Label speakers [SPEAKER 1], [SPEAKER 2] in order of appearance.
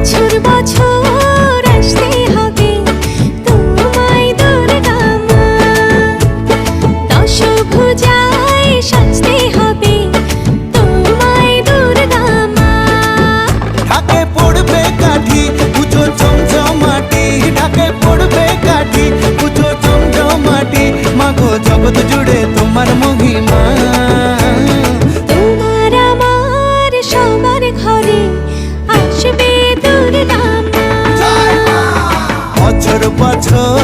[SPEAKER 1] বছর বছর আসতে হবে তোমায় দুর্গা মা, দশভুজায় সাজতে হবে তোমায় দুর্গা মা।
[SPEAKER 2] ঢাকে পড়বে কাঠি পুজো চমচমাটি, ঢাকে পড়বে কাঠি পুজো চমচমাটি, মাগো জগৎ জুড়ে তোমার মহিমা।
[SPEAKER 1] তোমার আমার সবার ঘরে আসবে দুর্গা মা।
[SPEAKER 2] বছর বছর